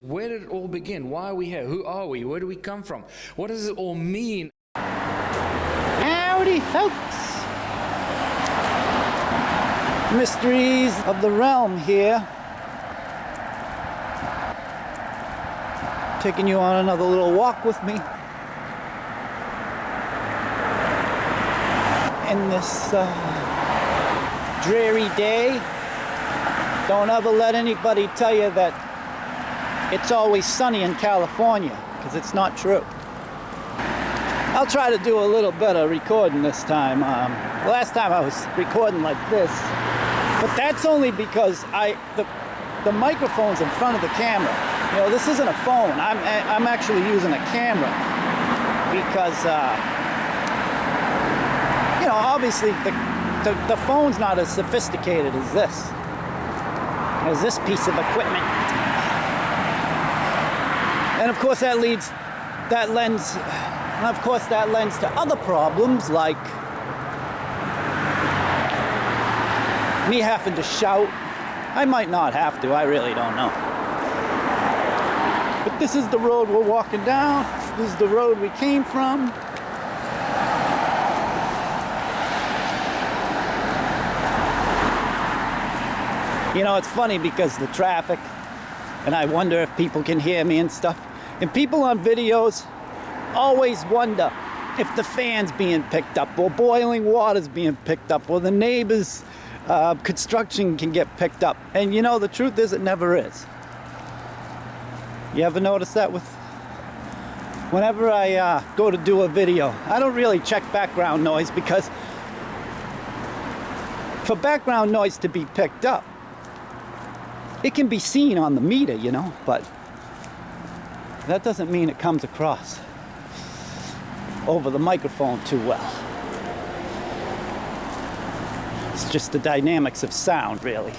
Where did it all begin? Why are we here? Who are we? Where do we come from? What does it all mean? Howdy, folks. Mysteries of the realm here. Taking you on another little walk with me. In this dreary day. Don't ever let anybody tell you that it's always sunny in California, because it's not true. I'll try to do a little better recording this time. Last time I was recording like this, but that's only because the microphone's in front of the camera. You know, this isn't a phone. I'm actually using a camera because you know, obviously the phone's not as sophisticated as this piece of equipment. And of course that lends to other problems, like me having to shout. I might not have to, I really don't know. But this is the road we're walking down. This is the road we came from. You know, it's funny because the traffic, and I wonder if people can hear me and stuff. And people on videos always wonder if the fan's being picked up, or boiling water's being picked up, or the neighbor's construction can get picked up. And you know, the truth is, it never is. You ever notice that whenever I go to do a video, I don't really check background noise, because for background noise to be picked up, it can be seen on the meter, you know, but that doesn't mean it comes across over the microphone too well. It's just the dynamics of sound, really.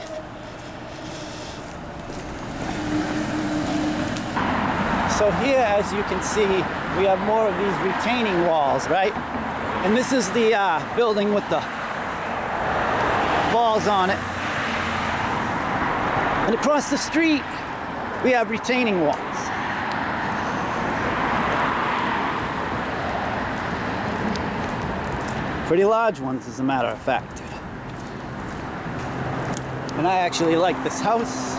So here, as you can see, we have more of these retaining walls, right? And this is the building with the walls on it. And across the street, we have retaining walls. Pretty large ones, as a matter of fact. And I actually like this house.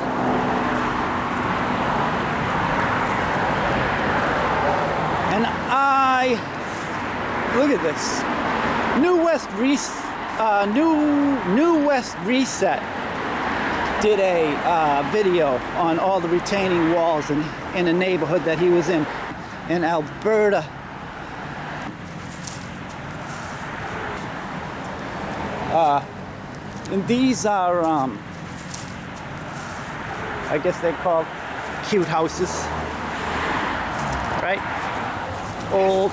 And look at this. New West Reset did a video on all the retaining walls in a neighborhood that he was in Alberta. And these are, I guess they're called cute houses, right? Old.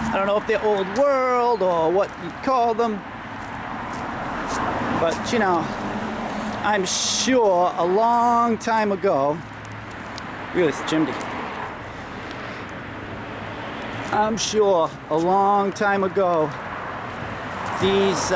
I don't know if they're old world or what you'd call them, but you know, I'm sure a long time ago, look at this chimney. I'm sure a long time ago, these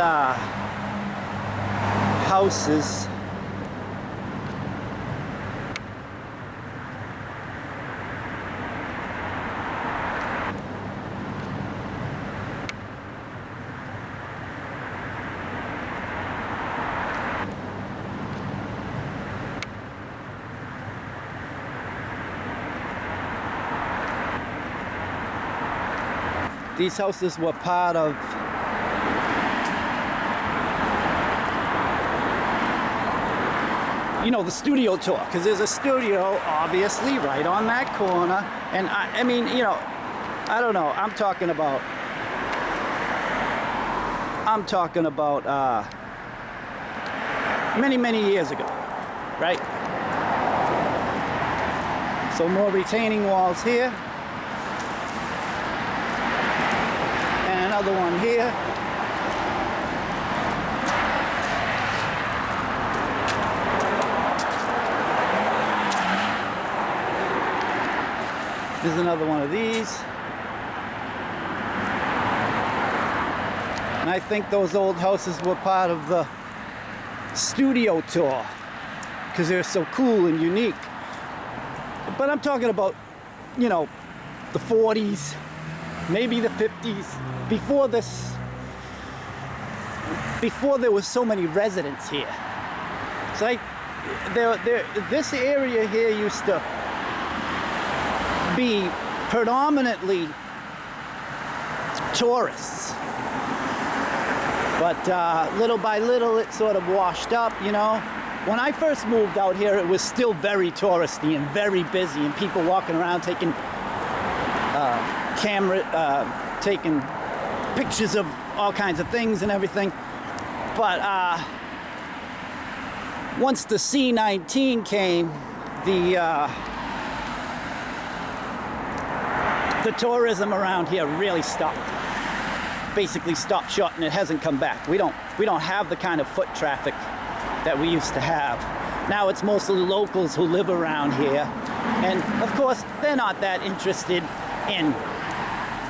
houses were part of the studio tour, because there's a studio obviously right on that corner. And I mean, you know, I don't know, I'm talking about many years ago, right? So more retaining walls here. Another one here. There's another one of these. And I think those old houses were part of the studio tour because they're so cool and unique. But I'm talking about, you know, the 40s, maybe the 50s, before there was so many residents here. So this area here used to be predominantly tourists. But little by little, it sort of washed up, you know. When I first moved out here, it was still very touristy and very busy, and people walking around taking taking pictures of all kinds of things and everything. But once the C-19 came, the tourism around here really stopped. Basically stopped short, and it hasn't come back. We don't have the kind of foot traffic that we used to have. Now it's mostly locals who live around here, and of course they're not that interested in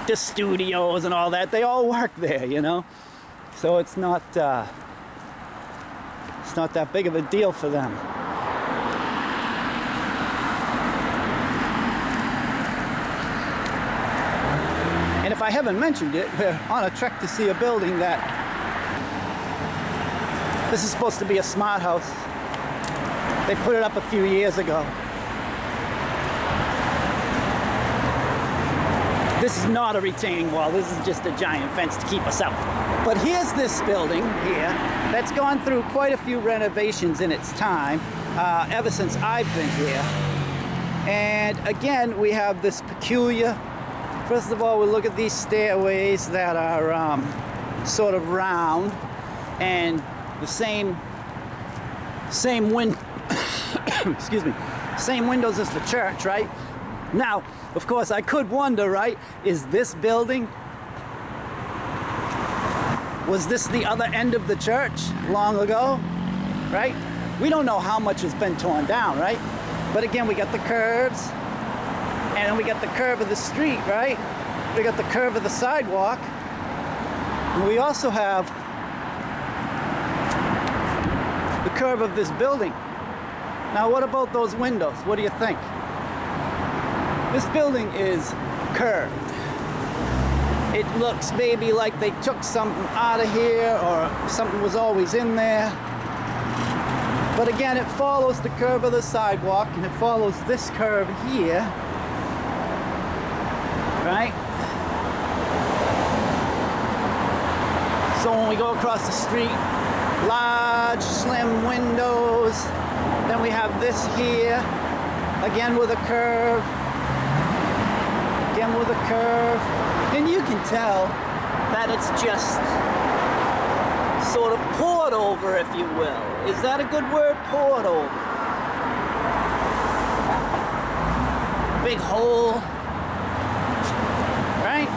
the studios and all that. They all work there, you know. So it's not that big of a deal for them. And if I haven't mentioned it, we're on a trek to see a building that this is supposed to be a smart house. They put it up a few years ago. This is not a retaining wall. This is just a giant fence to keep us out. But here's this building here that's gone through quite a few renovations in its time, ever since I've been here. And again, we have this peculiar, first of all, we look at these stairways that are sort of round, and the same excuse me, same windows as the church, right? Now, of course, I could wonder, right, is this building, was this the other end of the church long ago, right? We don't know how much has been torn down, right? But again, we got the curves, and then we got the curve of the street, right? We got the curve of the sidewalk, and we also have the curve of this building. Now, what about those windows? What do you think? This building is curved. It looks maybe like they took something out of here, or something was always in there. But again, it follows the curve of the sidewalk, and it follows this curve here, right? So when we go across the street, large, slim windows. Then we have this here, again with a curve, again with a curve. And you can tell that it's just sort of poured over, if you will. Is that a good word? Poured over. Big hole. Right?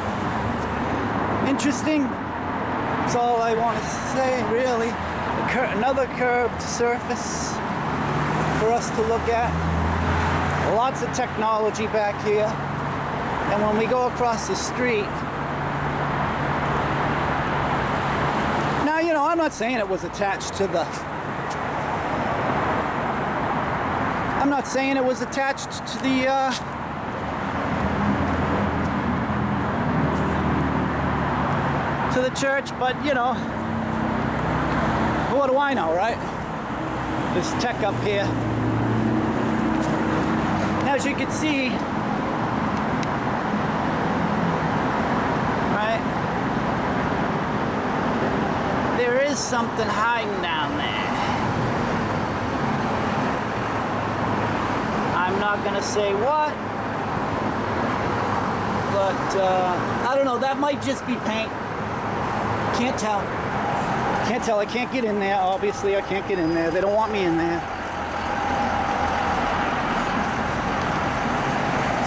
Interesting. That's all I want to say, really. Another curved surface for us to look at. Lots of technology back here. And when we go across the street, now, you know, I'm not saying it was attached to the, I'm not saying it was attached to the, to the church, but, you know, what do I know, right? This tech up here. As you can see, right, there is something hiding down there. I'm not gonna say what, but I don't know, that might just be paint. Can't tell. Can't tell. I can't get in there. Obviously, I can't get in there. They don't want me in there.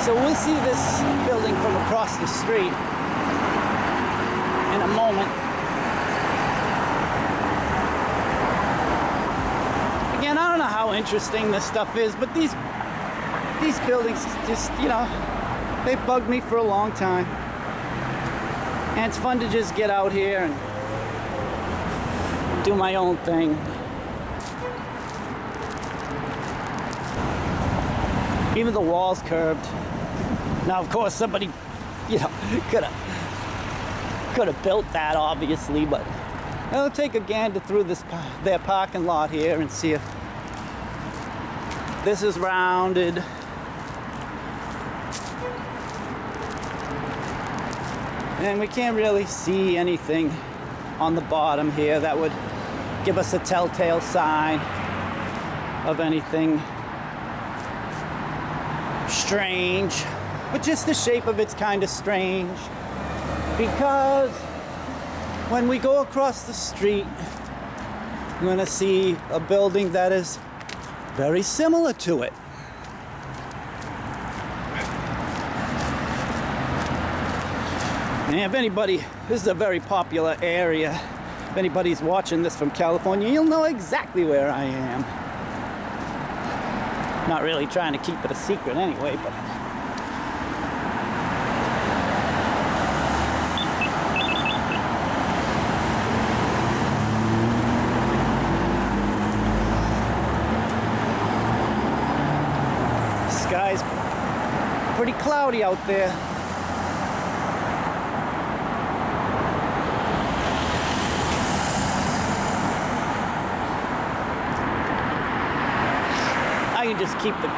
So we'll see this building from across the street in a moment. Again, I don't know how interesting this stuff is, but these buildings just, you know, they bugged me for a long time. And it's fun to just get out here and do my own thing. Even the wall's curved. Now, of course, somebody, you know, could have built that, obviously, but I'll take a gander through their parking lot here and see if this is rounded. And we can't really see anything on the bottom here that would give us a telltale sign of anything strange. But just the shape of it's kind of strange, because when we go across the street, we're going to see a building that is very similar to it. And if anybody, this is a very popular area. If anybody's watching this from California, you'll know exactly where I am. Not really trying to keep it a secret anyway, but sky's pretty cloudy out there. I can just keep the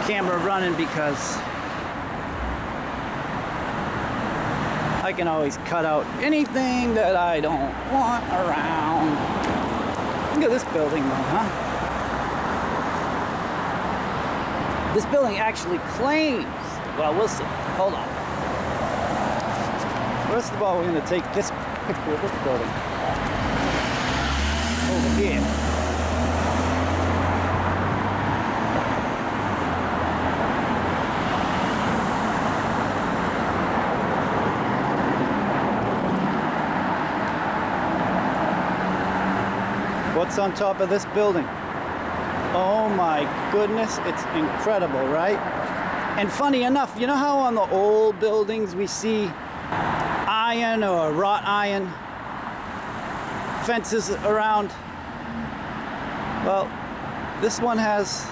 camera running because I can always cut out anything that I don't want around. Look at this building though, huh? This building actually claims, well, we'll see. Hold on. First of all, we're going to take this picture of this building over here. What's on top of this building? Oh my goodness, it's incredible, right? And funny enough, you know how on the old buildings we see iron or wrought iron fences around? Well, this one has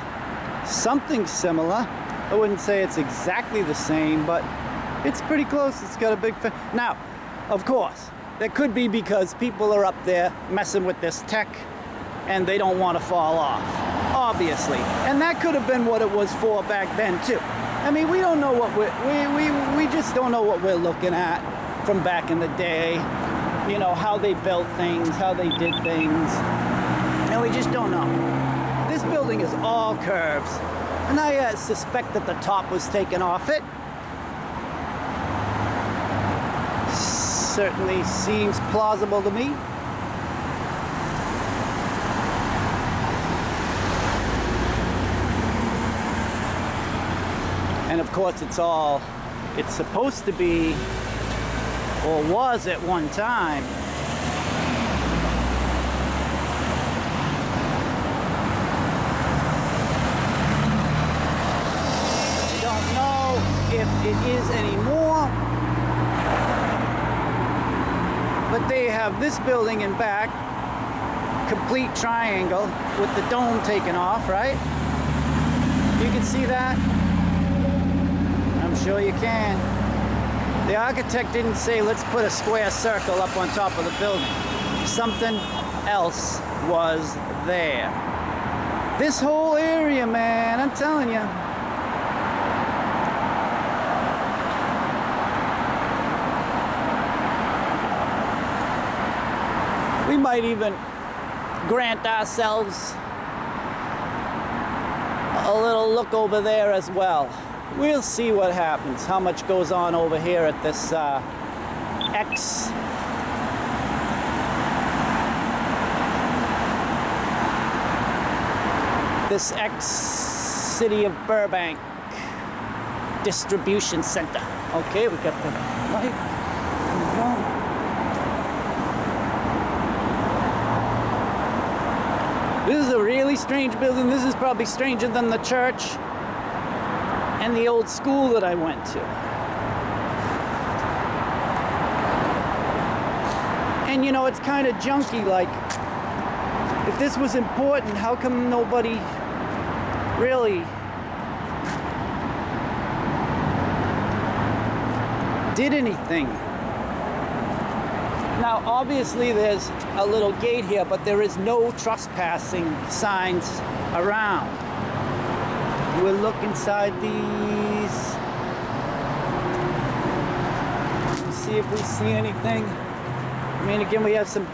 something similar. I wouldn't say it's exactly the same, but it's pretty close. It's got a big fence. Now, of course, that could be because people are up there messing with this tech and they don't want to fall off, obviously. And that could have been what it was for back then too. I mean, we don't know what we just don't know what we're looking at from back in the day. You know, how they built things, how they did things. And we just don't know. This building is all curves. And I suspect that the top was taken off it. Certainly seems plausible to me. And of course it's supposed to be, or was at one time, I don't know if it is anymore, but they have this building in back, complete triangle with the dome taken off, right? You can see that? I'm sure you can. The architect didn't say, let's put a square circle up on top of the building. Something else was there. This whole area, man, I'm telling you. We might even grant ourselves a little look over there as well. We'll see what happens, how much goes on over here at this ex-city of Burbank distribution center. Okay, we got the light. There we go. This is a really strange building. This is probably stranger than the church and the old school that I went to. And you know, it's kind of junky, like, if this was important, how come nobody really did anything? Now, obviously there's a little gate here, but there is no trespassing signs around. We'll look inside these. See if we see anything. I mean, again, we have some,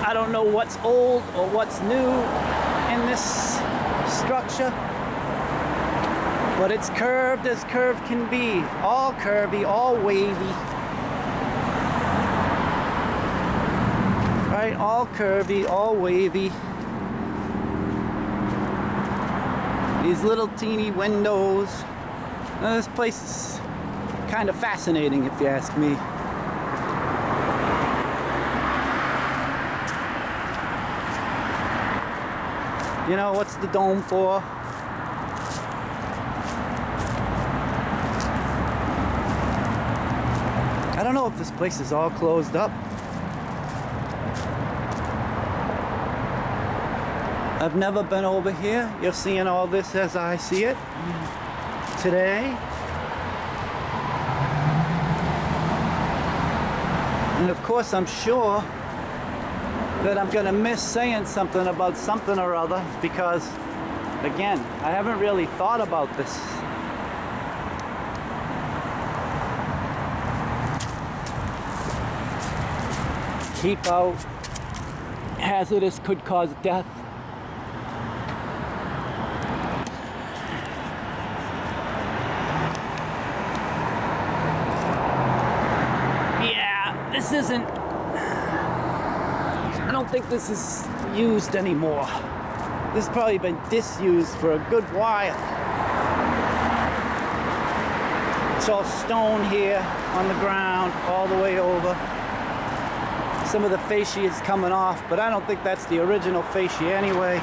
I don't know what's old or what's new in this structure, but it's curved as curved can be. All curvy, all wavy. Right, all curvy, all wavy. These little teeny windows. Now, this place is kind of fascinating, if you ask me. You know, what's the dome for? I don't know if this place is all closed up. I've never been over here. You're seeing all this as I see it today. And of course, I'm sure that I'm gonna miss saying something about something or other because, again, I haven't really thought about this. Keep out. Hazardous, could cause death. Yeah, this isn't, I don't think this is used anymore. This has probably been disused for a good while. It's all stone here on the ground all the way over. Some of the fascia is coming off, but I don't think that's the original fascia anyway.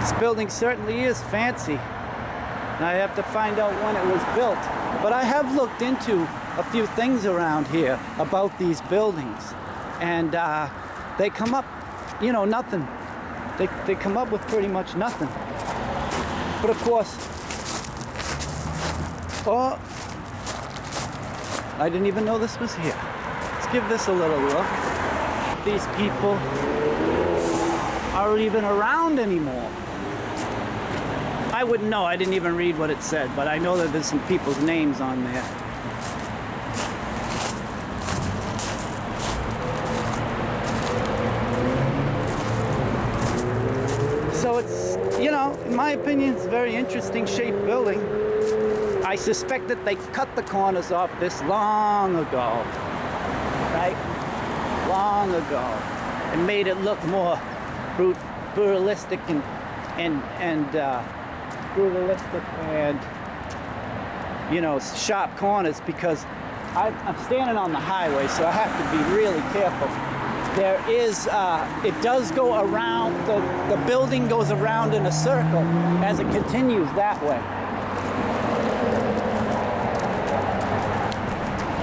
This building certainly is fancy. And I have to find out when it was built. But I have looked into a few things around here about these buildings. And they come up, you know, nothing. They come up with pretty much nothing. But of course, oh, I didn't even know this was here. Let's give this a little look. These people aren't even around anymore. I wouldn't know. I didn't even read what it said, but I know that there's some people's names on there. So it's, you know, in my opinion, it's a very interesting shaped building. I suspect that they cut the corners off this long ago, right? Long ago, and made it look more brutalistic and brutalistic and, you know, sharp corners, because I'm standing on the highway, so I have to be really careful. There is, it does go around, the building goes around in a circle as it continues that way.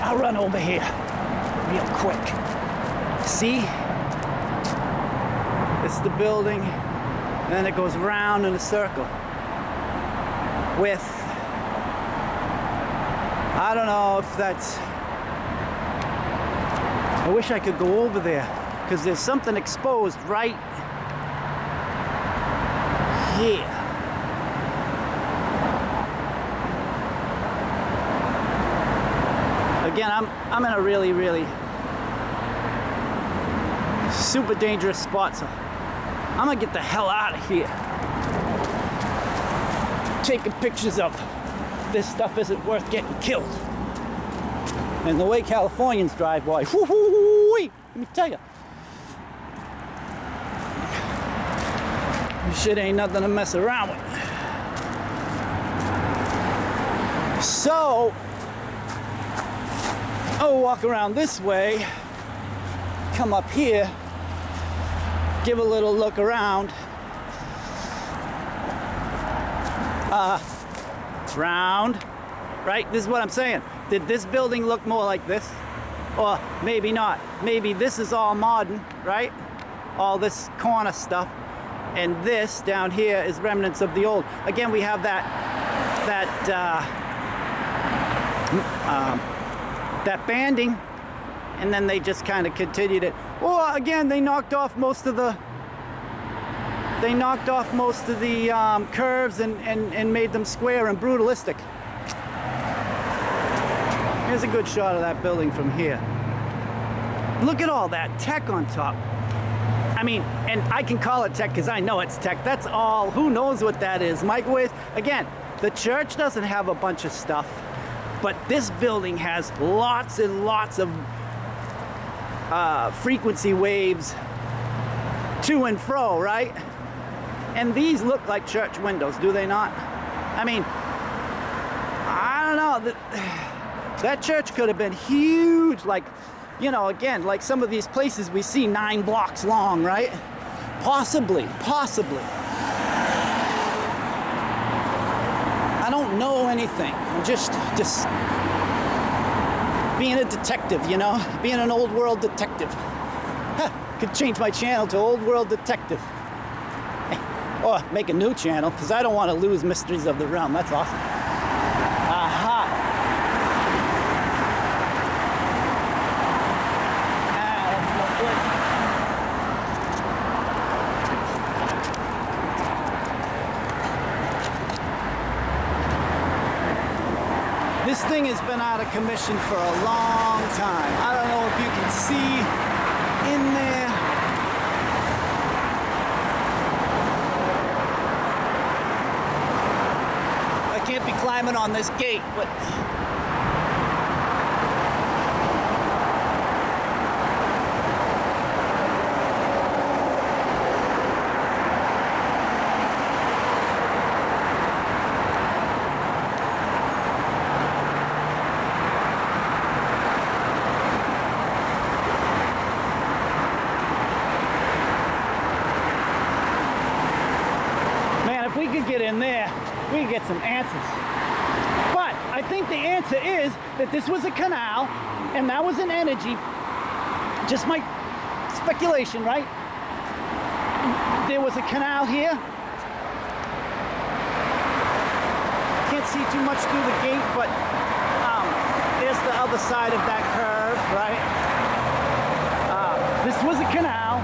I'll run over here real quick. See? It's the building, and then it goes around in a circle with, I don't know if that's, I wish I could go over there because there's something exposed right here. Again, I'm in a really, really super dangerous spot, so I'm gonna get the hell out of here. Taking pictures of this stuff isn't worth getting killed. And the way Californians drive, boy, whoo-hoo-hoo-wee, let me tell you. This shit ain't nothing to mess around with. So, I'll walk around this way, come up here, give a little look around. round, right? This is what I'm saying. Did this building look more like this? Or maybe not. Maybe this is all modern, right? All this corner stuff. And this down here is remnants of the old. Again, we have that banding, and then they just kind of continued it. Or again, they knocked off most of the curves and made them square and brutalistic. Here's a good shot of that building from here. Look at all that tech on top. I mean, and I can call it tech because I know it's tech. That's all. Who knows what that is? Microwaves. Again, the church doesn't have a bunch of stuff, but this building has lots and lots of frequency waves to and fro, right? And these look like church windows, do they not? I mean, I don't know. That church could have been huge, like, you know, again, like some of these places we see 9 blocks long, right? Possibly. I don't know anything. I'm just being a detective, you know? Being an old world detective. Could change my channel to Old World Detective. Or make a new channel, because I don't want to lose Mysteries of the Realm. That's awesome. Aha. That's no good. This thing has been out of commission for a long time. I don't know if you can see in there. I can't be climbing on this gate, but if we could get in there, we could get some answers. But I think the answer is that this was a canal, and that was an energy. Just my speculation, right? There was a canal here. Can't see too much through the gate, but there's the other side of that curve, right? This was a canal,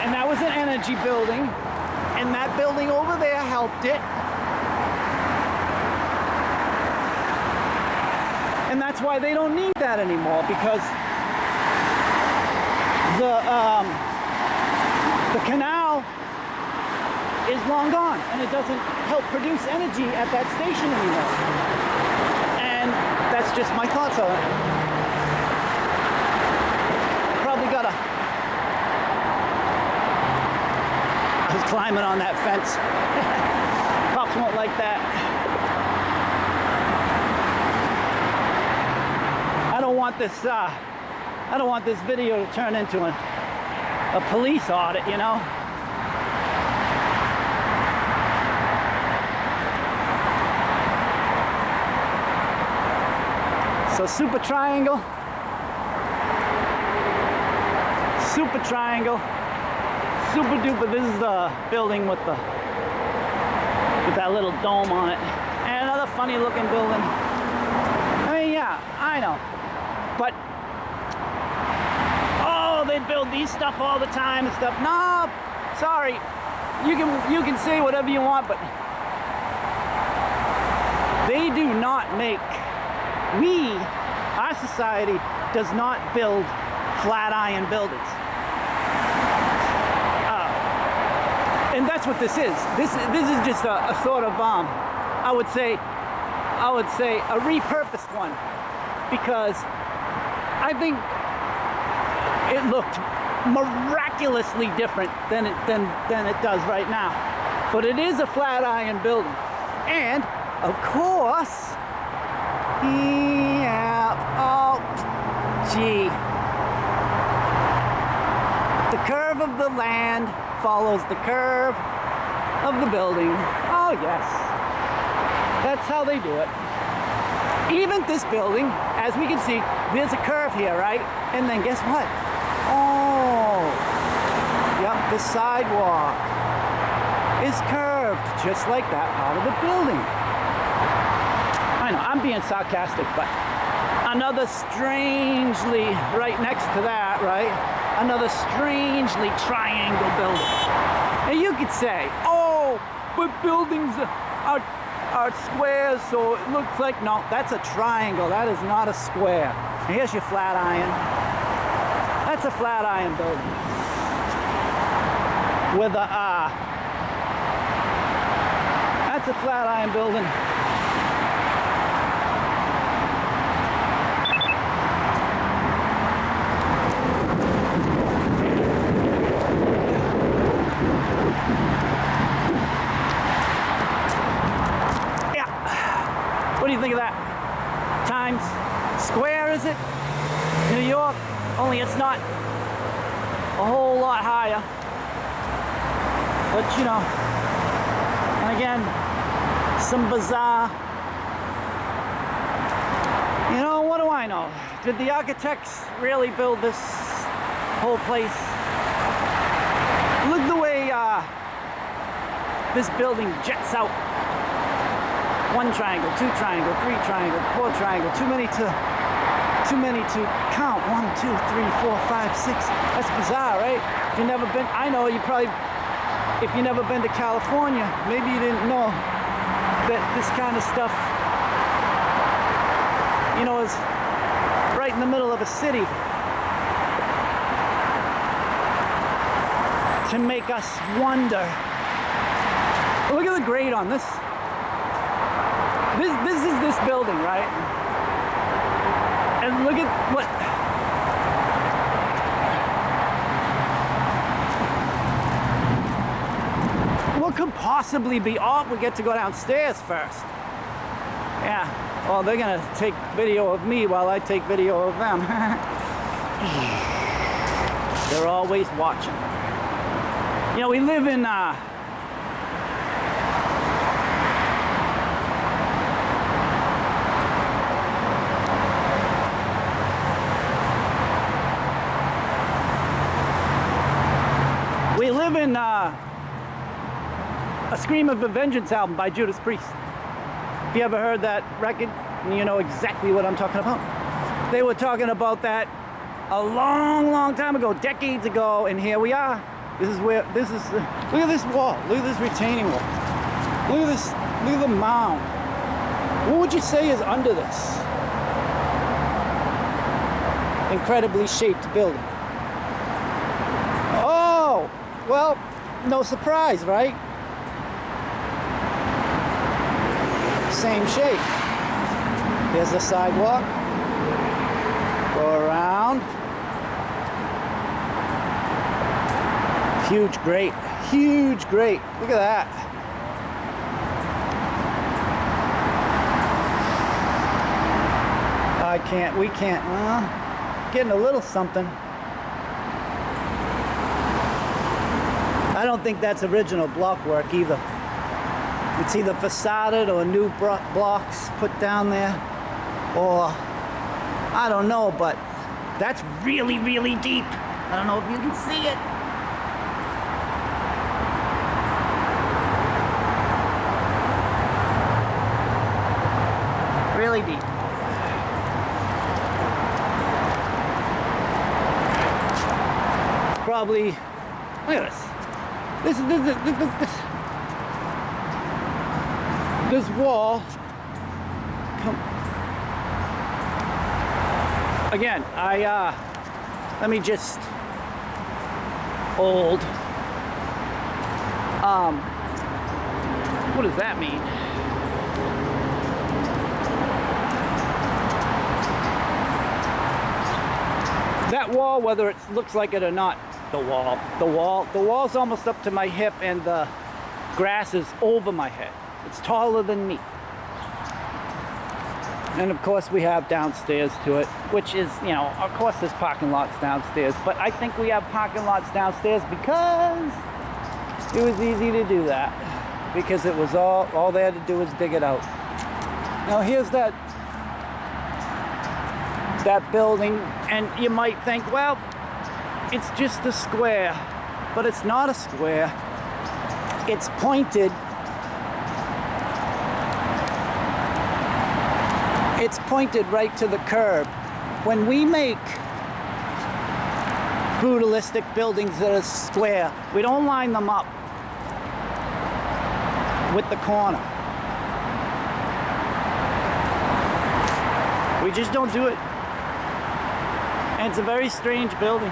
and that was an energy building. And that building over there helped it. And that's why they don't need that anymore, because the canal is long gone, and it doesn't help produce energy at that station anymore. And that's just my thoughts on it. Probably got I was climbing on that fence. Cops won't like that. I don't want this video to turn into a police audit, you know? So super triangle. Super duper. This is the building with that little dome on it. And another funny looking building. I mean, yeah, I know. But they build these stuff all the time and stuff. No, sorry. You can say whatever you want, but they do not make our society does not build flat iron buildings. And that's what this is. This is just a sort of I would say a repurposed one, because I think it looked miraculously different than it does right now. But it is a flat iron building, and of course, the curve of the land follows the curve of the building. Oh yes. that's how they do it. Even this building, as we can see, there's a curve here, right? And then guess what? Oh, yep, the sidewalk is curved, just like that part of the building. I know, I'm being sarcastic, but another strangely, right next to that, right? Another strangely triangle building. And you could say, oh, but buildings are squares, so it looks like, no, that's a triangle. That is not a square. And here's your flat iron. That's a flat iron building. With a that's a flat iron building. What do you think of that? Times Square, is it? New York, only it's not a whole lot higher. But you know, and again, some bizarre, you know, what do I know? Did the architects really build this whole place? Look the way this building jets out. 1 triangle, 2 triangle, 3 triangle, 4 triangle, too many to count. 1, 2, 3, 4, 5, 6. That's bizarre, right? If you've never been, I know you probably, if you've never been to California, maybe you didn't know that this kind of stuff, you know, is right in the middle of a city to make us wonder. Look at the grade on this. This is this building, right? And look at what could possibly be off. We get to go downstairs first. Yeah, well, they're gonna take video of me while I take video of them. They're always watching. You know, we live in a Scream of a Vengeance album by Judas Priest. If you ever heard that record, you know exactly what I'm talking about. They were talking about that a long, long time ago, decades ago, and here we are. This is where, look at this wall, look at this retaining wall. Look at this, look at the mound. What would you say is under this incredibly shaped building? Oh, well, no surprise, right? Same shape. Here's the sidewalk. Go around. Huge grate. Huge grate. Look at that. We can't. Getting a little something. I don't think that's original block work either. It's either facaded or new blocks put down there, or I don't know, but that's really, really deep. I don't know if you can see it. Really deep. Probably, look at this. This wall, again, let me just, what does that mean? That wall, whether it looks like it or not, the wall's almost up to my hip, and the grass is over my head. It's taller than me. And of course we have downstairs to it, which is, you know, of course there's parking lots downstairs, but I think we have parking lots downstairs because it was easy to do that. Because it was all they had to do was dig it out. Now here's that building, and you might think, well, it's just a square, but it's not a square. It's pointed. It's pointed right to the curb. When we make brutalistic buildings that are square, we don't line them up with the corner. We just don't do it. And it's a very strange building.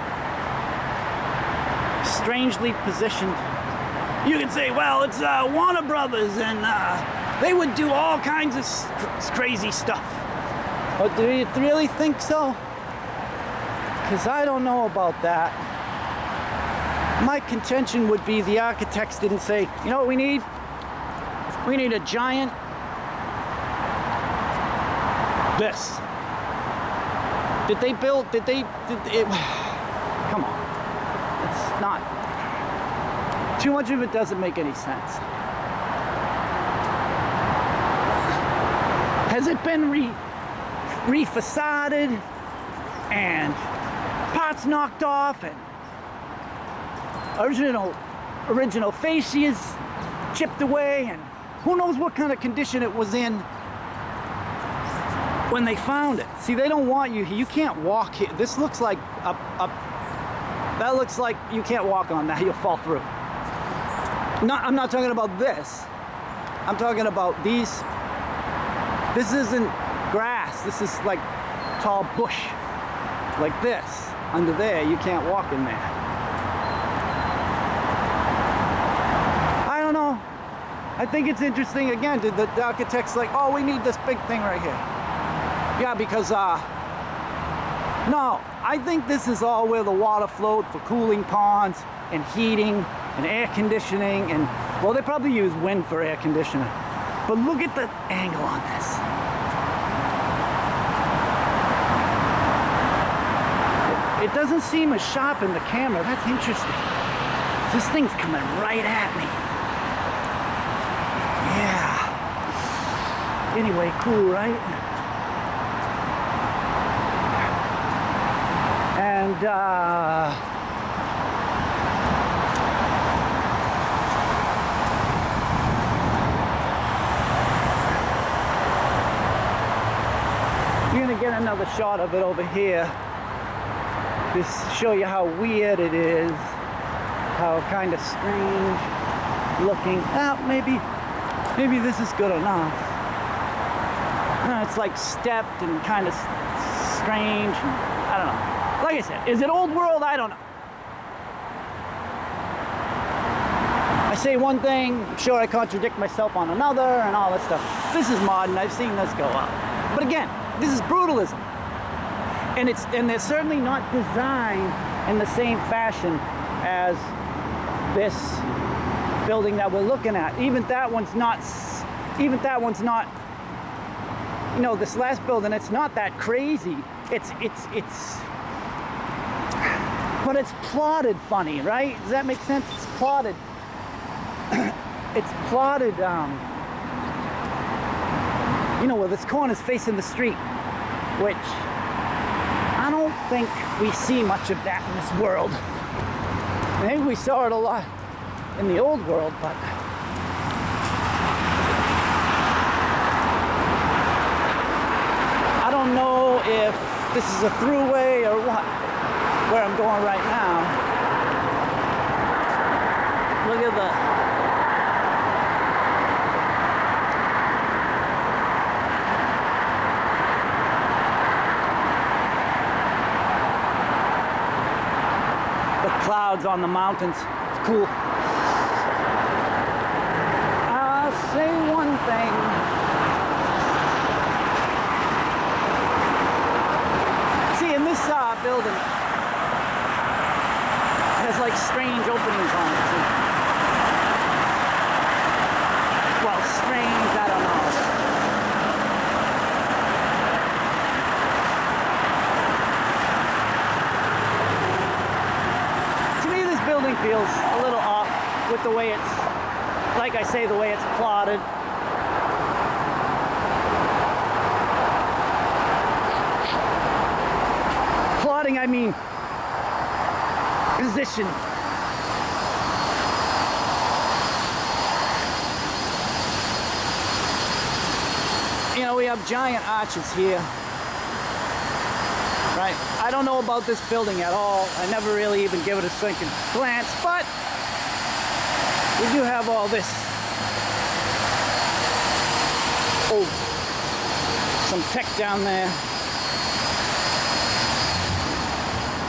Strangely positioned. You could say, well, it's Warner Brothers, and they would do all kinds of crazy stuff. But do you really think so? Because I don't know about that. My contention would be the architects didn't say, you know what we need? We need a giant this. Did it, come on. It's not, too much of it doesn't make any sense. Has it been re-facaded and parts knocked off and original fascias chipped away, and who knows what kind of condition it was in when they found it. See, they don't want you here. You can't walk here. This looks like that looks like you can't walk on that. You'll fall through. I'm not talking about this. I'm talking about these. This isn't grass. This is like tall bush. Like this. Under there, you can't walk in there. I don't know. I think it's interesting. Again, did the architects like, oh, we need this big thing right here? Yeah, because, no, I think this is all where the water flowed for cooling ponds and heating and air conditioning, and, well, they probably use wind for air conditioning. But look at the angle on this. It doesn't seem as sharp in the camera. That's interesting. This thing's coming right at me. Yeah. Anyway, cool, right? And, you're gonna get another shot of it over here. Just show you how weird it is, how kind of strange looking. Maybe this is good enough. It's like stepped and kind of strange. I don't know. Like I said, is it old world? I don't know. I say one thing, I'm sure I contradict myself on another and all that stuff. This is modern. I've seen this go up. But again, this is brutalism. And they're certainly not designed in the same fashion as this building that we're looking at. Even that one's not, you know, this last building, it's not that crazy. But it's plotted funny, right? Does that make sense? It's plotted. It's plotted, you know, well, this corner's facing the street, which I don't think we see much of that in this world. Maybe we saw it a lot in the old world, but I don't know if this is a throughway or what, where I'm going right now. Look at the clouds on the mountains. It's cool. I'll say one thing. See, in this building, it has like strange openings on it too. Well, strange, I don't know. Building feels a little off with the way it's, like I say, the way it's plotted. I mean position. You know, we have giant arches here, right? I don't know about this building at all. I never really even give it a second glance, but we do have all this. Oh, some tech down there.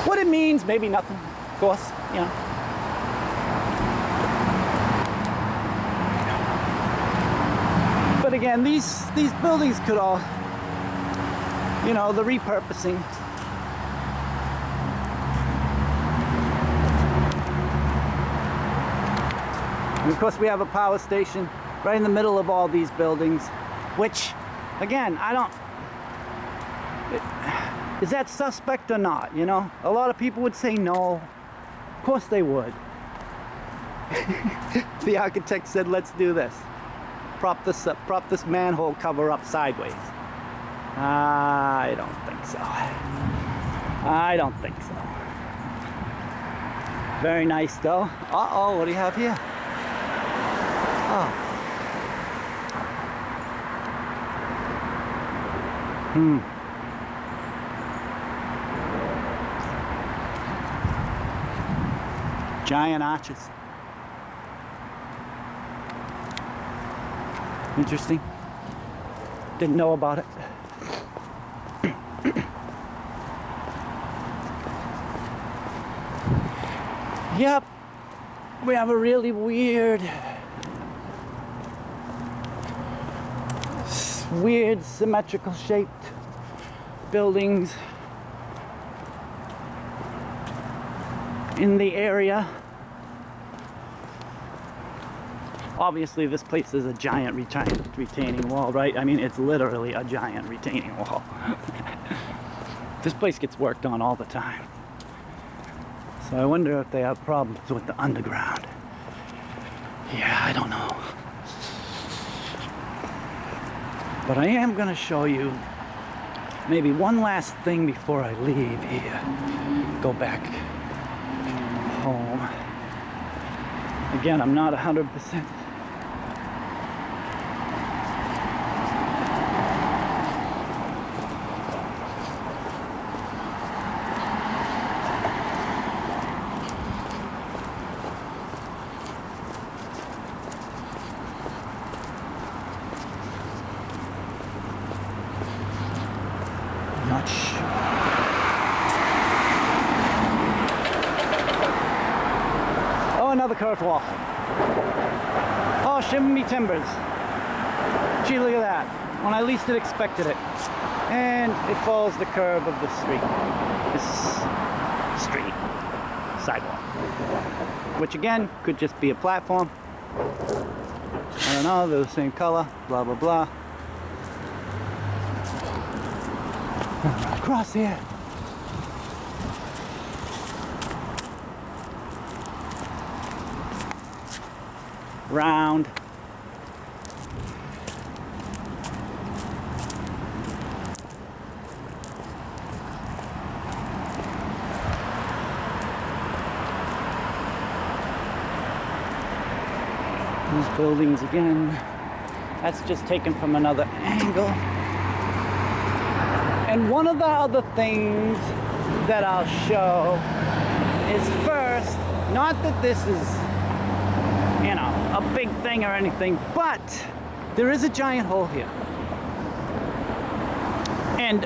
What it means, maybe nothing, of course, you know. But again, these buildings could all, you know, the repurposing. And of course we have a power station right in the middle of all these buildings, which, again, is that suspect or not, you know? A lot of people would say no. Of course they would. The architect said, let's do this. Prop this manhole cover up sideways. I don't think so. I don't think so. Very nice though. Uh-oh, what do you have here? Oh. Giant arches. Interesting. Didn't know about it. Yep. We have a really weird symmetrical shaped buildings in the area. Obviously this place is a giant retaining wall, right? I mean, it's literally a giant retaining wall. This place gets worked on all the time. So I wonder if they have problems with the underground. Yeah, I don't know. But I am gonna show you maybe one last thing before I leave here. Go back home. Again, I'm not 100%. Not sure. Oh, another curved wall. Oh, shimmy timbers. Gee, look at that. When I least expected it. And it follows the curve of the street. This street. Sidewalk. Which again, could just be a platform. I don't know, they're the same color. Blah, blah, blah. Across here. Round. These buildings again. That's just taken from another angle. And one of the other things that I'll show is first, not that this is, you know, a big thing or anything, but there is a giant hole here. And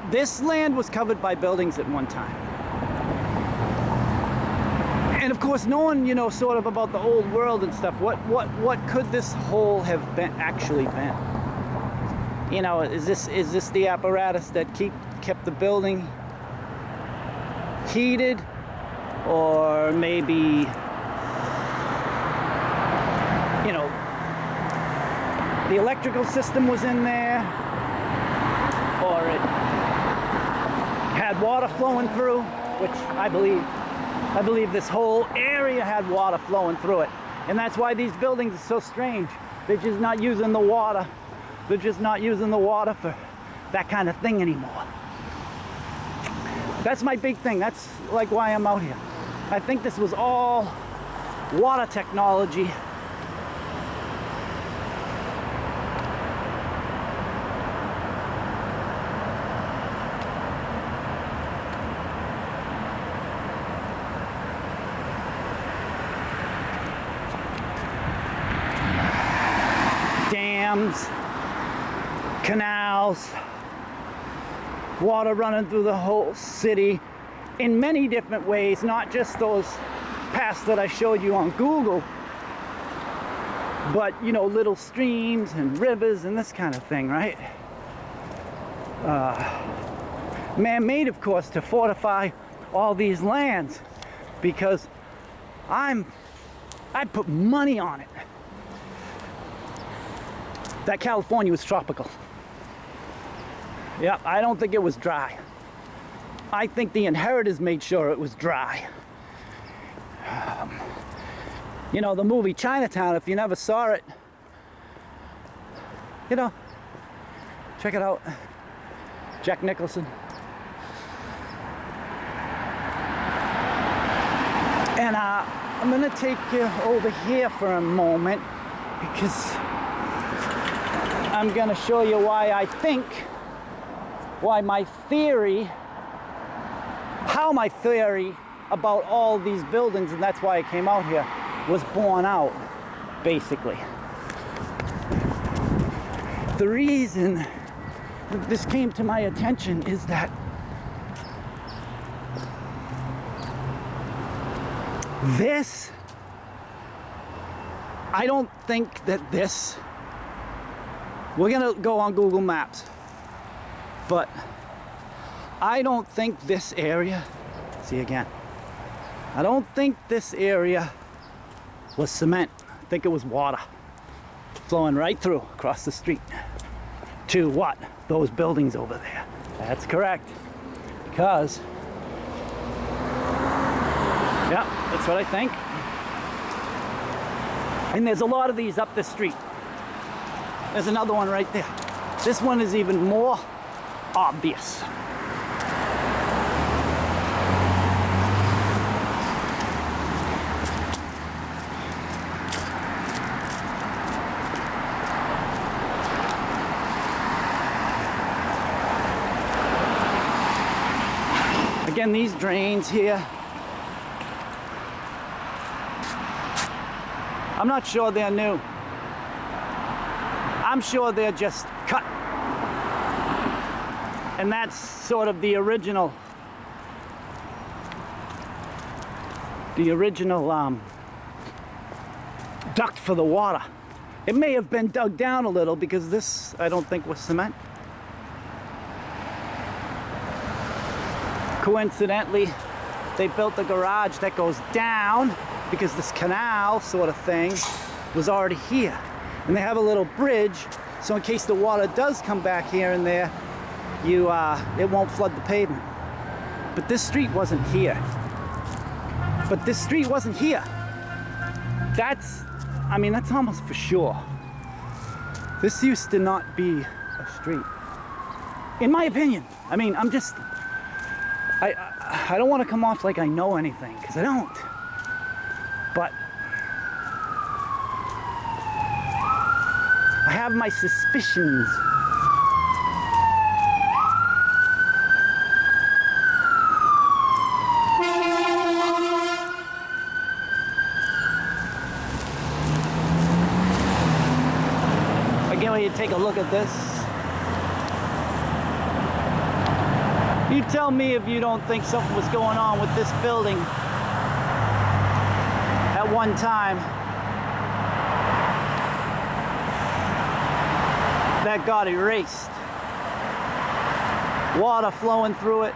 this land was covered by buildings at one time. And of course, knowing, you know, sort of about the old world and stuff, what could this hole have actually been? You know, is this the apparatus that kept the building heated, or maybe, you know, the electrical system was in there, or it had water flowing through, which I believe this whole area had water flowing through it, and that's why these buildings are so strange. They're just not using the water. They're just not using the water for that kind of thing anymore. That's my big thing. That's like why I'm out here. I think this was all water technology. Dams, canals, water running through the whole city in many different ways, not just those paths that I showed you on Google, but you know, little streams and rivers and this kind of thing, right? Man-made, of course, to fortify all these lands, because I put money on it that California was tropical. Yeah, I don't think it was dry. I think the inheritors made sure it was dry. You know, the movie Chinatown, if you never saw it, you know, check it out. Jack Nicholson. And I'm gonna take you over here for a moment, because I'm gonna show you why I think, why my theory, how my theory about all these buildings, and that's why I came out here, was born out, basically. The reason that this came to my attention is that this, I don't think that this, we're gonna go on Google Maps, but I don't think this area, see again, I don't think this area was cement. I think it was water flowing right through across the street to what? Those buildings over there. That's correct. Because, yeah, that's what I think. And there's a lot of these up the street. There's another one right there. This one is even more obvious. Again, these drains here, I'm not sure they're new. I'm sure they're just cut. And that's sort of the original duct for the water. It may have been dug down a little, because this, I don't think, was cement. Coincidentally, they built the garage that goes down, because this canal sort of thing was already here. And they have a little bridge, so in case the water does come back here and there, it won't flood the pavement. But this street wasn't here. That's almost for sure. This used to not be a street, in my opinion. I mean, I don't want to come off like I know anything, because I don't. But I have my suspicions. Again, when you take a look at this, you tell me if you don't think something was going on with this building at one time that got erased. Water flowing through it.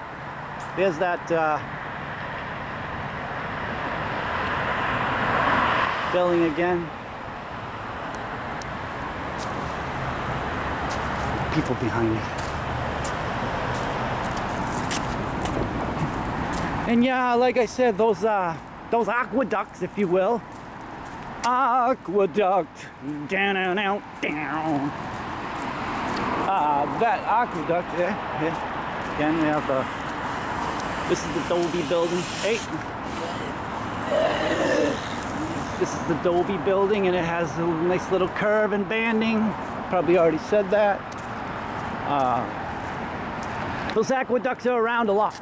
There's that building again. People behind me. And yeah, like I said, those aqueducts, if you will. Aqueduct. Down, down, down, down. That aqueduct there. Yeah. Again, we have This is the Dolby building. Hey. This is the Dolby building, and it has a nice little curve and banding. Probably already said that. Those aqueducts are around a lot.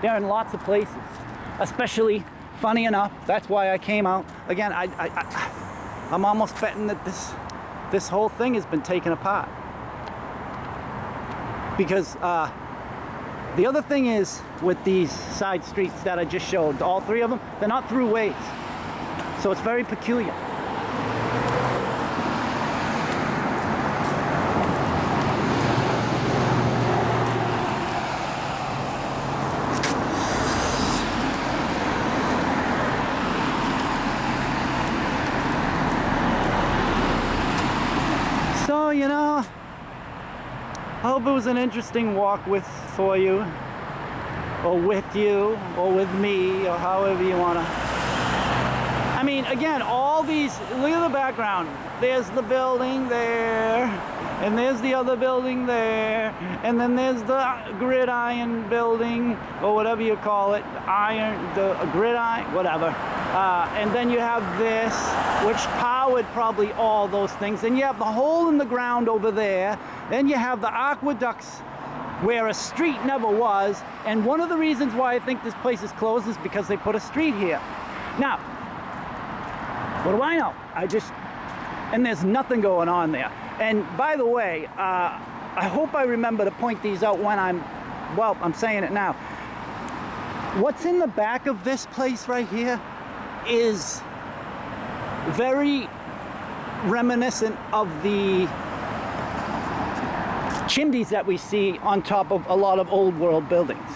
They're in lots of places. Especially, funny enough, that's why I came out. Again, I'm almost betting that this whole thing has been taken apart. Because the other thing is, with these side streets that I just showed, all three of them, they're not throughways. So it's very peculiar. So, you know, I hope it was an interesting walk for you, or with you, or with me, or however you want to. I mean, again, all these, look at the background. There's the building there, and there's the other building there, and then there's the gridiron building, or whatever you call it, the gridiron, whatever. And then you have this, which powered probably all those things. Then you have the hole in the ground over there. Then you have the aqueducts where a street never was. And one of the reasons why I think this place is closed is because they put a street here. Now, what do I know? And there's nothing going on there. And by the way, I hope I remember to point these out when I'm saying it now. What's in the back of this place right here is very reminiscent of the chimneys that we see on top of a lot of old world buildings.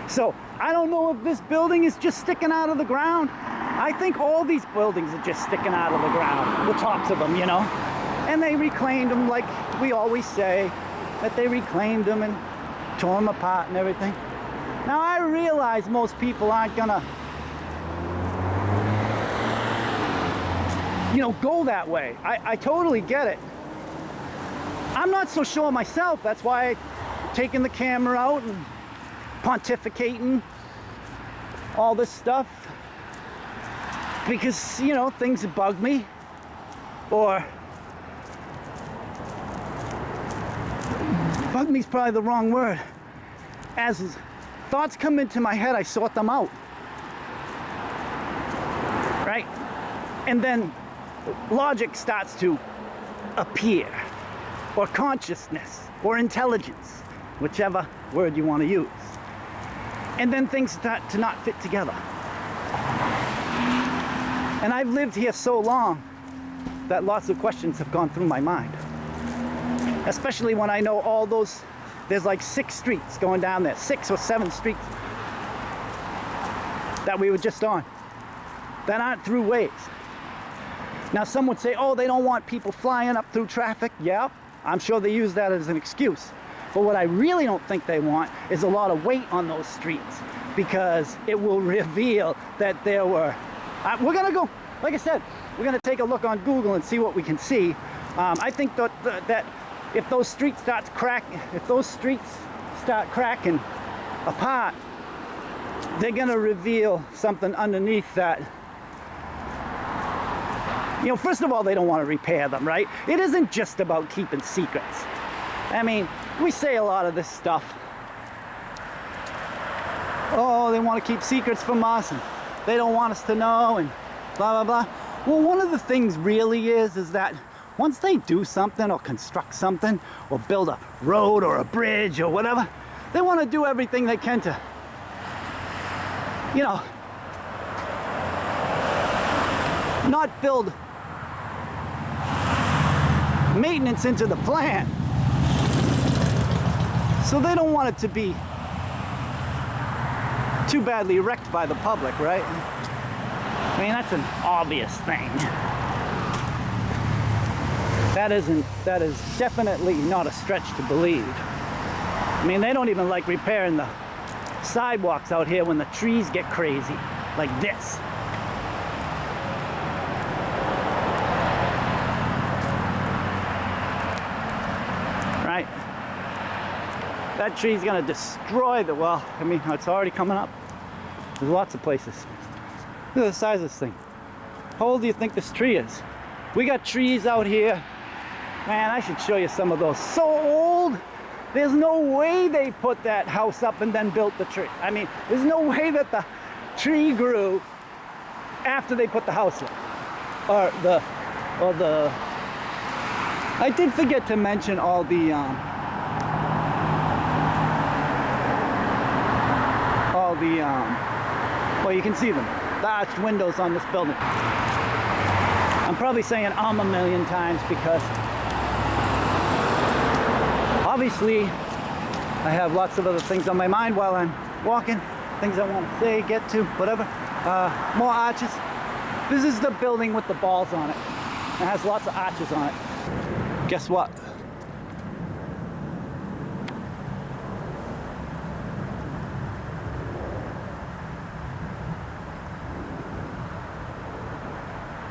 So I don't know if this building is just sticking out of the ground. I think all these buildings are just sticking out of the ground, the tops of them, you know. And they reclaimed them, like we always say, that they reclaimed them and tore them apart and everything. Now I realize most people aren't gonna, you know, go that way. I totally get it. I'm not so sure myself. That's why I'm taking the camera out and pontificating all this stuff. Because, you know, things that bug me. Or, bug me is probably the wrong word. As thoughts come into my head, I sort them out. Right? And then logic starts to appear, or consciousness, or intelligence, whichever word you want to use. And then things start to not fit together. And I've lived here so long that lots of questions have gone through my mind. Especially when I know all those, there's like 6 streets going down there, 6 or 7 streets that we were just on, that aren't throughways. Now some would say, oh, they don't want people flying up through traffic. Yeah, I'm sure they use that as an excuse. But what I really don't think they want is a lot of weight on those streets, because it will reveal that there were, we're gonna go, like I said, we're gonna take a look on Google and see what we can see. I think that if those streets start cracking apart, they're gonna reveal something underneath that. You know, first of all, they don't want to repair them, right? It isn't just about keeping secrets. I mean, we say a lot of this stuff. Oh, they want to keep secrets from us, and they don't want us to know, and blah, blah, blah. Well, one of the things really is that once they do something or construct something or build a road or a bridge or whatever, they want to do everything they can to, you know, not build maintenance into the plan. So they don't want it to be too badly wrecked by the public, right? I mean, that's an obvious thing. That is definitely not a stretch to believe. I mean, they don't even like repairing the sidewalks out here when the trees get crazy, like this. Right? That tree's gonna destroy the, well, I mean, it's already coming up. There's lots of places. Look at the size of this thing. How old do you think this tree is? We got trees out here. Man, I should show you some of those. So old, there's no way they put that house up and then built the tree. I mean, there's no way that the tree grew after they put the house in. Or the, I did forget to mention all the, well, you can see them, the arched windows on this building. I'm probably saying a million times because obviously I have lots of other things on my mind while I'm walking, things I want to say, get to, whatever. More arches. This is the building with the balls on it. It has lots of arches on it. Guess what?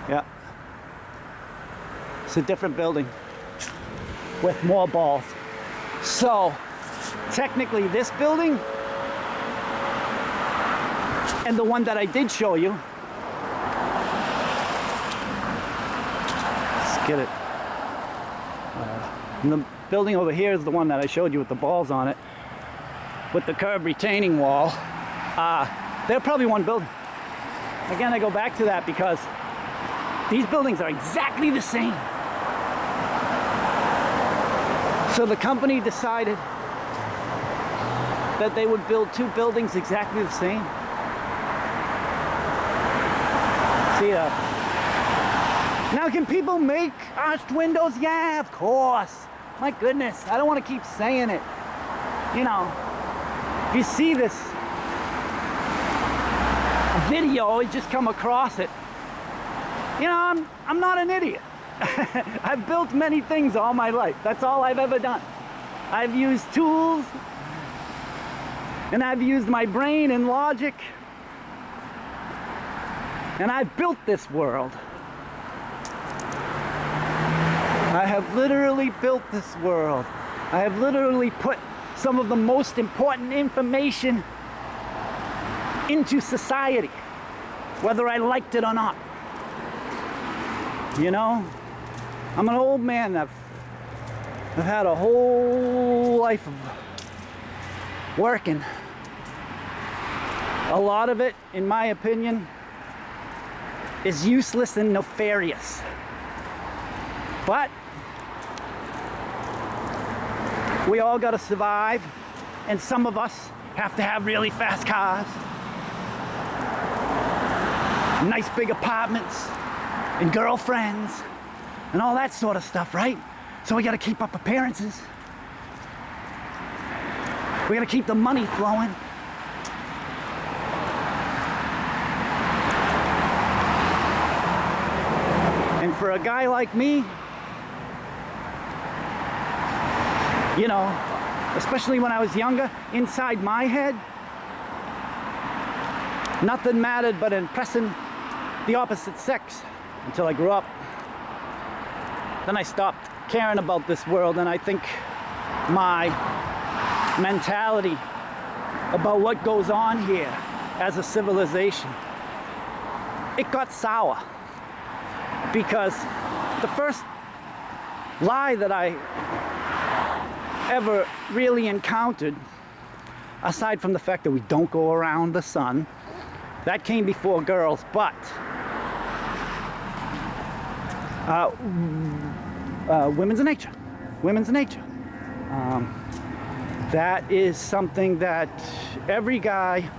Yeah. It's a different building with more balls. So, technically this building and the one that I did show you, let's get it. And the building over here is the one that I showed you with the balls on it, with the curb retaining wall. They're probably one building. Again, I go back to that because these buildings are exactly the same. So the company decided that they would build two buildings exactly the same. See, now can people make arched windows? Yeah, of course. My goodness, I don't want to keep saying it. You know, if you see this video, you just come across it. You know, I'm not an idiot. I've built many things all my life. That's all I've ever done. I've used tools, and I've used my brain and logic, and I've built this world. I have literally built this world. I have literally put some of the most important information into society, whether I liked it or not. You know, I'm an old man. I've had a whole life of working. A lot of it, in my opinion, is useless and nefarious. But we all gotta survive, and some of us have to have really fast cars, nice big apartments, and girlfriends, and all that sort of stuff, right? So we gotta keep up appearances. We gotta keep the money flowing. And for a guy like me, you know, especially when I was younger, inside my head, nothing mattered but impressing the opposite sex until I grew up. Then I stopped caring about this world, and I think my mentality about what goes on here as a civilization, it got sour. Because the first lie that I ever really encountered, aside from the fact that we don't go around the sun, that came before girls, but women's nature. Women's nature. That is something that every guy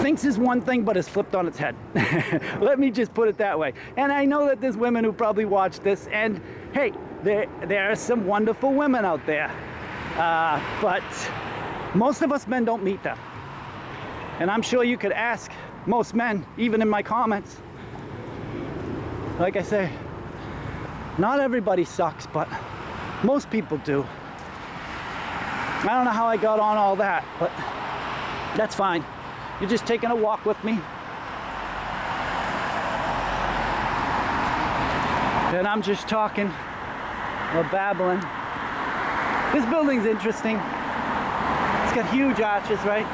thinks is one thing, but is flipped on its head. Let me just put it that way. And I know that there's women who probably watch this, and hey, there are some wonderful women out there. But most of us men don't meet them. And I'm sure you could ask most men, even in my comments. Like I say, not everybody sucks, but most people do. I don't know how I got on all that, but that's fine. You're just taking a walk with me. And I'm just talking We're babbling. This building's interesting. It's got huge arches, right?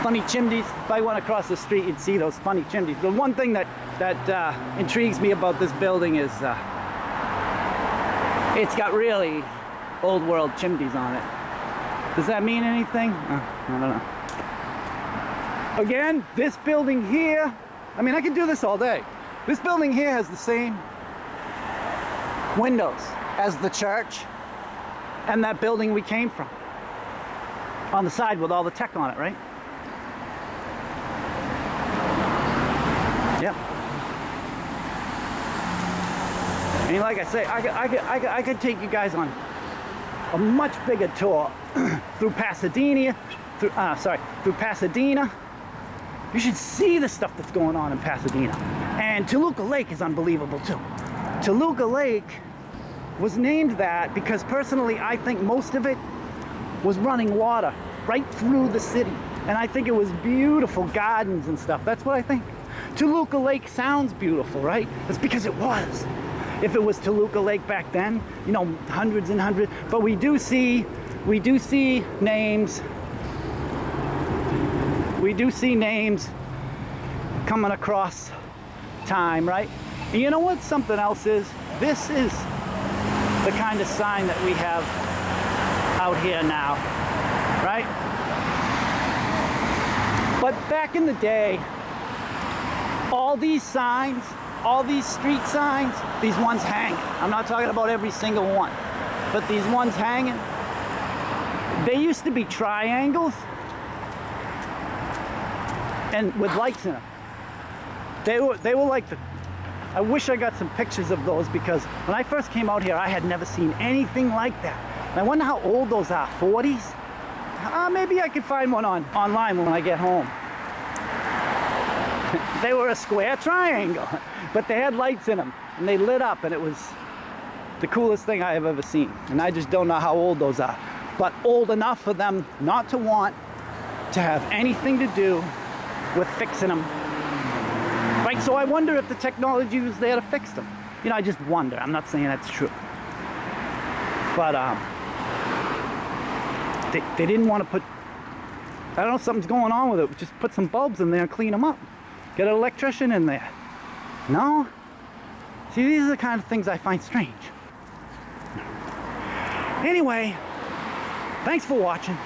Funny chimneys. If I went across the street, you'd see those funny chimneys. The one thing that intrigues me about this building is it's got really old world chimneys on it. Does that mean anything? I don't know. Again, this building here, I mean, I could do this all day. This building here has the same windows as the church and that building we came from. On the side with all the tech on it, right? Yep. I mean, like I say, I could take you guys on a much bigger tour through Pasadena, through Pasadena. You should see the stuff that's going on in Pasadena. And Toluca Lake is unbelievable too. Toluca Lake was named that because personally I think most of it was running water right through the city. And I think it was beautiful gardens and stuff. That's what I think. Toluca Lake sounds beautiful, right? That's because it was. If it was Toluca Lake back then, you know, hundreds and hundreds, but we do see names. We do see names coming across time, right? And you know what something else is? This is the kind of sign that we have out here now, right? But back in the day, all these signs, all these street signs, these ones hanging. I'm not talking about every single one, but these ones hanging, they used to be triangles and with lights in them. They were like the, I wish I got some pictures of those because when I first came out here, I had never seen anything like that. And I wonder how old those are, 40s? Maybe I could find one online when I get home. They were a square triangle, but they had lights in them and they lit up and it was the coolest thing I have ever seen. And I just don't know how old those are, but old enough for them not to want to have anything to do with fixing them. Right, so I wonder if the technology was there to fix them. You know, I just wonder. I'm not saying that's true. But they didn't want to put, I don't know, something's going on with it. Just put some bulbs in there and clean them up. Get an electrician in there. No? See, these are the kind of things I find strange. Anyway, thanks for watching.